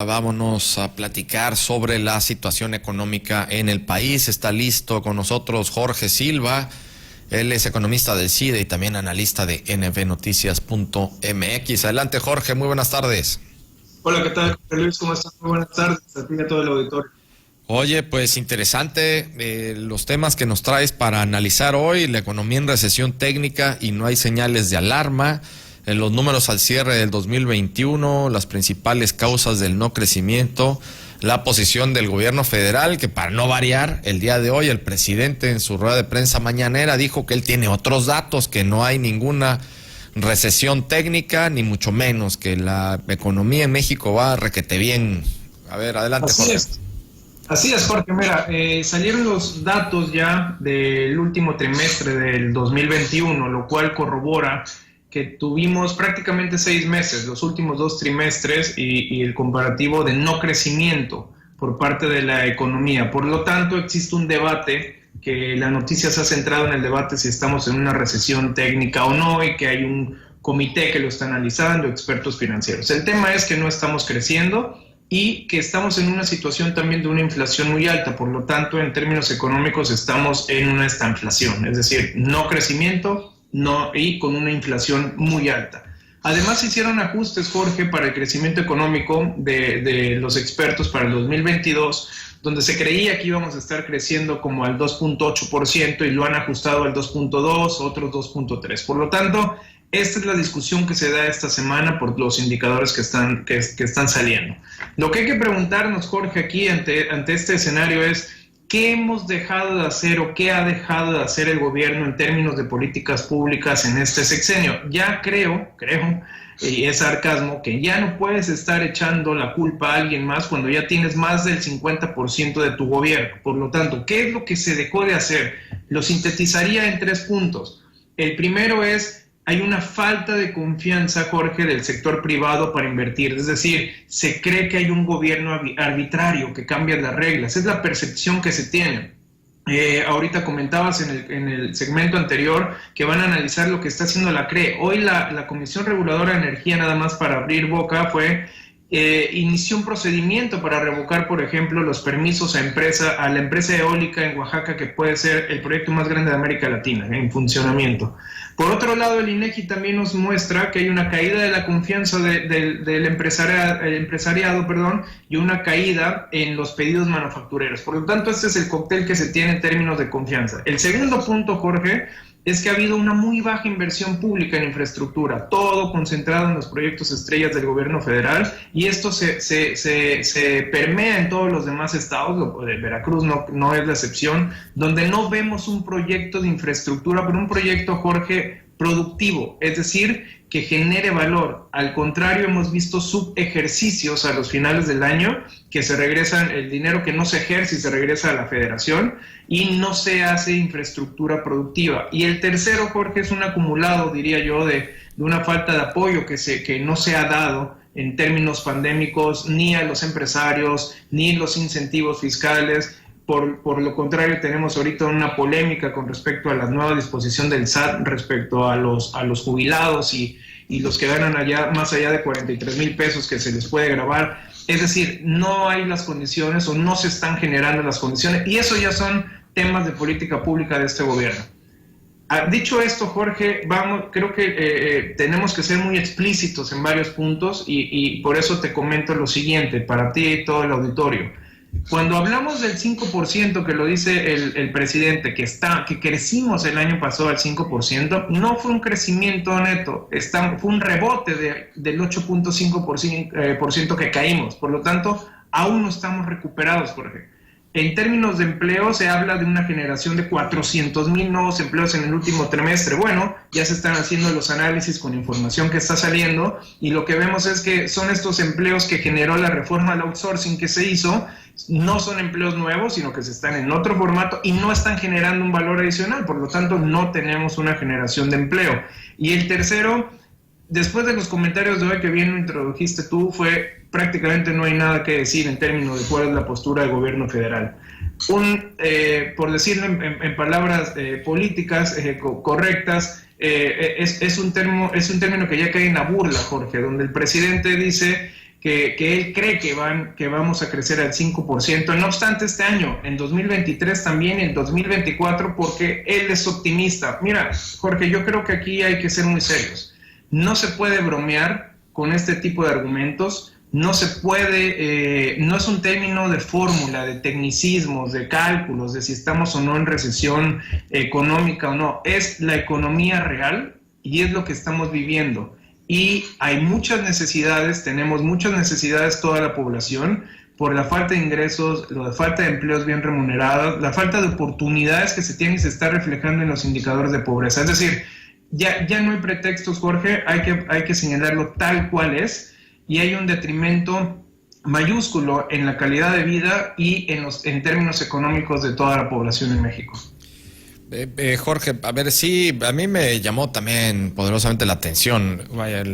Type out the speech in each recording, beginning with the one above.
Vámonos a platicar sobre la situación económica en el país. Está listo con nosotros Jorge Silva. Él es economista del CIDE y también analista de nbnoticias.mx. Adelante, Jorge. Muy buenas tardes. Hola, ¿qué tal, Jorge Luis? ¿Cómo estás? Muy buenas tardes a ti y a todo el auditorio. Oye, pues interesante los temas que nos traes para analizar hoy. La economía en recesión técnica y no hay señales de alarma. En los números al cierre del 2021, las principales causas del no crecimiento, la posición del gobierno federal, que para no variar, el día de hoy el presidente en su rueda de prensa mañanera dijo que él tiene otros datos, que no hay ninguna recesión técnica, ni mucho menos, que la economía en México va requete bien. A ver, adelante, Jorge. Así es, Jorge. Mira, salieron los datos ya del último trimestre del 2021, lo cual corrobora que tuvimos prácticamente 6 meses, los últimos 2 trimestres y el comparativo de no crecimiento por parte de la economía. Por lo tanto, existe un debate, que la noticia se ha centrado en el debate si estamos en una recesión técnica o no, y que hay un comité que lo está analizando, expertos financieros. El tema es que no estamos creciendo y que estamos en una situación también de una inflación muy alta. Por lo tanto, en términos económicos estamos en una estanflación, es decir, no crecimiento, no, y con una inflación muy alta. Además, se hicieron ajustes, Jorge, para el crecimiento económico de los expertos para el 2022, donde se creía que íbamos a estar creciendo como al 2.8% y lo han ajustado al 2.2%, otros 2.3%. Por lo tanto, esta es la discusión que se da esta semana por los indicadores que están saliendo. Lo que hay que preguntarnos, Jorge, aquí ante este escenario es: ¿qué hemos dejado de hacer o qué ha dejado de hacer el gobierno en términos de políticas públicas en este sexenio? Ya creo, y es sarcasmo, que ya no puedes estar echando la culpa a alguien más cuando ya tienes más del 50% de tu gobierno. Por lo tanto, ¿qué es lo que se dejó de hacer? Lo sintetizaría en 3 puntos. El primero es: hay una falta de confianza, Jorge, del sector privado para invertir. Es decir, se cree que hay un gobierno arbitrario que cambia las reglas. Es la percepción que se tiene. Ahorita comentabas en el segmento anterior que van a analizar lo que está haciendo la CRE. Hoy la Comisión Reguladora de Energía, nada más para abrir boca, inició un procedimiento para revocar, por ejemplo, los permisos a la empresa eólica en Oaxaca, que puede ser el proyecto más grande de América Latina en funcionamiento. Por otro lado, el INEGI también nos muestra que hay una caída de la confianza del empresariado, y una caída en los pedidos manufactureros. Por lo tanto, este es el cóctel que se tiene en términos de confianza. El segundo punto, Jorge, es que ha habido una muy baja inversión pública en infraestructura, todo concentrado en los proyectos estrellas del gobierno federal, y esto se permea en todos los demás estados. Veracruz no es la excepción, donde no vemos un proyecto de infraestructura, pero un proyecto, Jorge, productivo, es decir, que genere valor. Al contrario, hemos visto subejercicios a los finales del año, que se regresan, el dinero que no se ejerce y se regresa a la federación, y no se hace infraestructura productiva. Y el tercero, Jorge, es un acumulado, diría yo, de una falta de apoyo que no se ha dado en términos pandémicos ni a los empresarios, ni los incentivos fiscales. Por lo contrario, tenemos ahorita una polémica con respecto a la nueva disposición del SAT respecto a los jubilados y los que ganan más allá de 43,000 pesos, que se les puede gravar. Es decir, no hay las condiciones, o no se están generando las condiciones, y eso ya son temas de política pública de este gobierno. Dicho esto, Jorge, creo que tenemos que ser muy explícitos en varios puntos, y por eso te comento lo siguiente para ti y todo el auditorio. Cuando hablamos del 5%, que lo dice el presidente, que crecimos el año pasado al 5%, no fue un crecimiento neto, fue un rebote del 8.5% que caímos. Por lo tanto, aún no estamos recuperados, Jorge. En términos de empleo, se habla de una generación de 400,000 nuevos empleos en el último trimestre. Bueno, ya se están haciendo los análisis con información que está saliendo, y lo que vemos es que son estos empleos que generó la reforma al outsourcing que se hizo. No son empleos nuevos, sino que se están en otro formato y no están generando un valor adicional. Por lo tanto, no tenemos una generación de empleo. Y el tercero, después de los comentarios de hoy que bien lo introdujiste tú, prácticamente no hay nada que decir en términos de cuál es la postura del gobierno federal. Por decirlo en palabras políticas correctas, es un término que ya cae en la burla, Jorge, donde el presidente dice que él cree que vamos a crecer al 5%. No obstante, este año, en 2023 también, en 2024, porque él es optimista. Mira, Jorge, yo creo que aquí hay que ser muy serios. No se puede bromear con este tipo de argumentos. No se puede, no es un término de fórmula, de tecnicismos, de cálculos, de si estamos o no en recesión económica o no. Es la economía real y es lo que estamos viviendo. Y hay muchas necesidades, tenemos muchas necesidades toda la población por la falta de ingresos, la falta de empleos bien remunerados, la falta de oportunidades que se tienen y se está reflejando en los indicadores de pobreza. Es decir, ya no hay pretextos, Jorge, hay que señalarlo tal cual es, y hay un detrimento mayúsculo en la calidad de vida y en términos económicos de toda la población en México. Jorge, a ver, sí, a mí me llamó también poderosamente la atención. Vaya,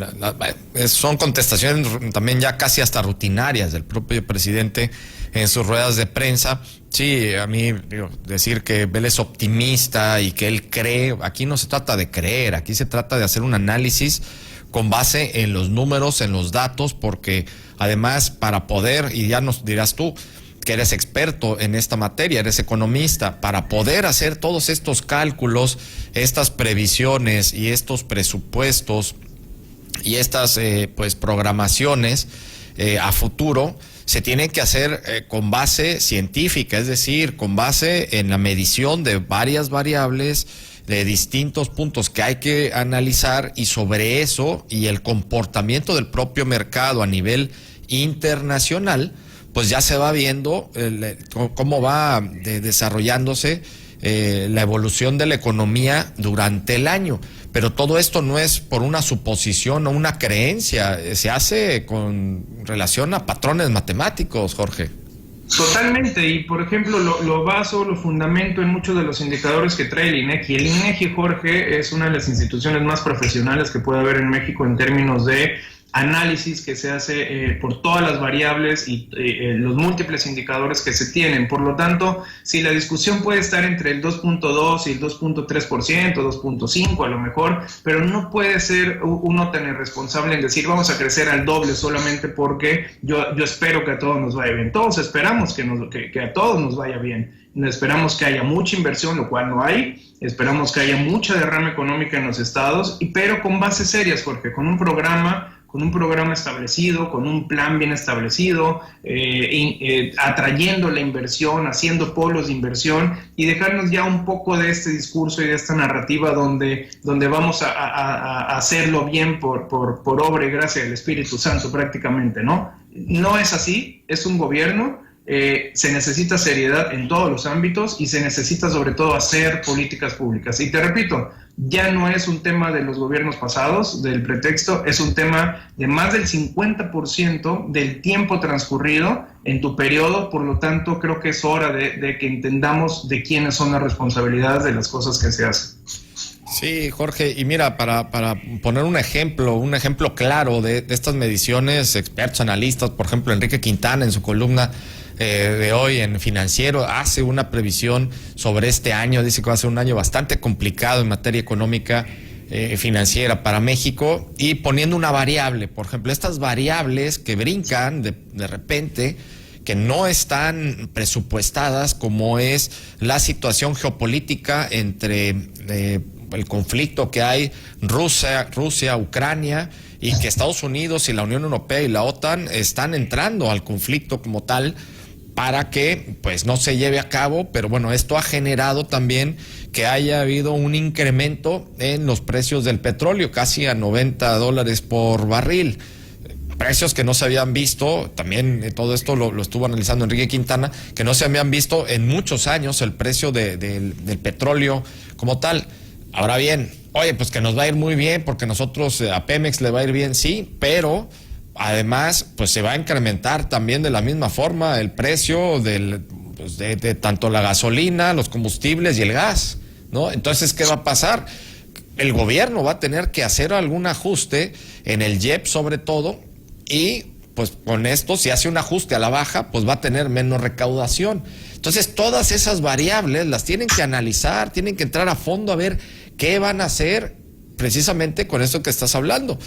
son contestaciones también ya casi hasta rutinarias del propio presidente en sus ruedas de prensa. Sí, a mí decir que él es optimista y que él cree, aquí no se trata de creer, aquí se trata de hacer un análisis con base en los números, en los datos, porque además para poder, y ya nos dirás tú, que eres experto en esta materia, eres economista, para poder hacer todos estos cálculos, estas previsiones y estos presupuestos y estas pues programaciones a futuro, se tienen que hacer con base científica, es decir, con base en la medición de varias variables, de distintos puntos que hay que analizar, y sobre eso y el comportamiento del propio mercado a nivel internacional, pues ya se va viendo cómo va desarrollándose la evolución de la economía durante el año. Pero todo esto no es por una suposición o una creencia, se hace con relación a patrones matemáticos, Jorge. Totalmente, y por ejemplo lo baso, lo fundamento en muchos de los indicadores que trae el INEGI. El INEGI, Jorge, es una de las instituciones más profesionales que puede haber en México en términos de análisis que se hace por todas las variables y los múltiples indicadores que se tienen. Por lo tanto, si la discusión puede estar entre el 2.2 y el 2.3%, 2.5 a lo mejor, pero no puede ser uno tan irresponsable en decir vamos a crecer al doble solamente porque yo espero que a todos nos vaya bien. Todos esperamos que a todos nos vaya bien. Esperamos que haya mucha inversión, lo cual no hay. Esperamos que haya mucha derrama económica en los estados, pero con bases serias, porque con un programa establecido, con un plan bien establecido, atrayendo la inversión, haciendo polos de inversión y dejarnos ya un poco de este discurso y de esta narrativa donde vamos a hacerlo bien por obra y gracia del Espíritu Santo prácticamente, ¿no? No es así, es un gobierno. Se necesita seriedad en todos los ámbitos y se necesita sobre todo hacer políticas públicas. Y te repito, ya no es un tema de los gobiernos pasados, del pretexto, es un tema de más del 50% del tiempo transcurrido en tu periodo. Por lo tanto, creo que es hora de que entendamos de quiénes son las responsabilidades de las cosas que se hacen. Sí, Jorge, y mira, para poner un ejemplo claro de estas mediciones, expertos, analistas, por ejemplo, Enrique Quintana en su columna de hoy en Financiero hace una previsión sobre este año, dice que va a ser un año bastante complicado en materia económica financiera para México, y poniendo una variable, por ejemplo, estas variables que brincan de repente, que no están presupuestadas, como es la situación geopolítica entre el conflicto que hay Rusia, Ucrania, y que Estados Unidos y la Unión Europea y la OTAN están entrando al conflicto como tal para que pues no se lleve a cabo. Pero bueno, esto ha generado también que haya habido un incremento en los precios del petróleo, casi a $90 por barril. Precios que no se habían visto, también todo esto lo estuvo analizando Enrique Quintana, que no se habían visto en muchos años el precio del petróleo como tal. Ahora bien, oye, pues que nos va a ir muy bien porque nosotros a Pemex le va a ir bien, sí, pero además pues se va a incrementar también de la misma forma el precio de tanto la gasolina, los combustibles y el gas, ¿no? Entonces, ¿qué va a pasar? El gobierno va a tener que hacer algún ajuste en el IEPS sobre todo, y pues con esto, si hace un ajuste a la baja, pues va a tener menos recaudación. Entonces, todas esas variables las tienen que analizar, tienen que entrar a fondo a ver qué van a hacer precisamente con esto que estás hablando.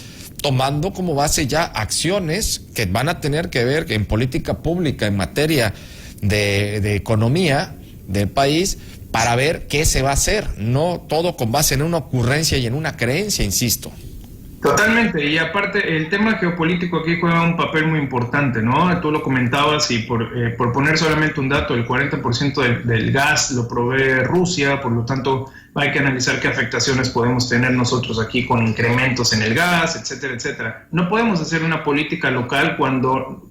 tomando como base ya acciones que van a tener que ver en política pública en materia de economía del país para ver qué se va a hacer, no todo con base en una ocurrencia y en una creencia, insisto. Totalmente, y aparte el tema geopolítico aquí juega un papel muy importante, ¿no? Tú lo comentabas y por poner solamente un dato, el 40% del gas lo provee Rusia, por lo tanto hay que analizar qué afectaciones podemos tener nosotros aquí con incrementos en el gas, etcétera, etcétera. No podemos hacer una política local cuando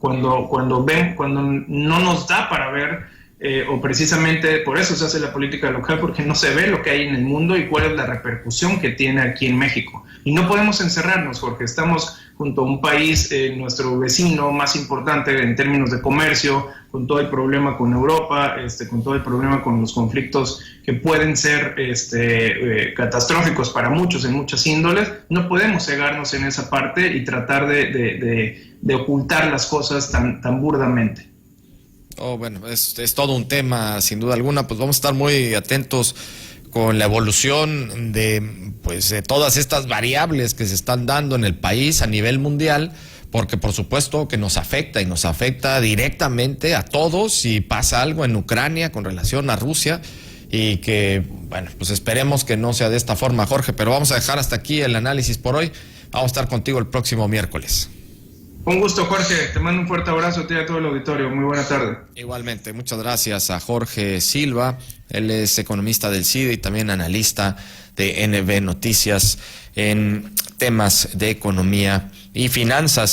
no nos da para ver. O precisamente por eso se hace la política local, porque no se ve lo que hay en el mundo y cuál es la repercusión que tiene aquí en México. Y no podemos encerrarnos porque estamos junto a un país, nuestro vecino más importante en términos de comercio, con todo el problema con Europa, con todo el problema con los conflictos que pueden ser catastróficos para muchos en muchas índoles. No podemos cegarnos en esa parte y tratar de ocultar las cosas tan burdamente. Oh, bueno, es todo un tema, sin duda alguna. Pues vamos a estar muy atentos con la evolución de todas estas variables que se están dando en el país a nivel mundial, porque por supuesto que nos afecta y nos afecta directamente a todos si pasa algo en Ucrania con relación a Rusia, y que, bueno, pues esperemos que no sea de esta forma, Jorge, pero vamos a dejar hasta aquí el análisis por hoy. Vamos a estar contigo el próximo miércoles. Un gusto, Jorge. Te mando un fuerte abrazo a ti y a todo el auditorio. Muy buena tarde. Igualmente, muchas gracias a Jorge Silva. Él es economista del CIDE y también analista de NB Noticias en temas de economía y finanzas.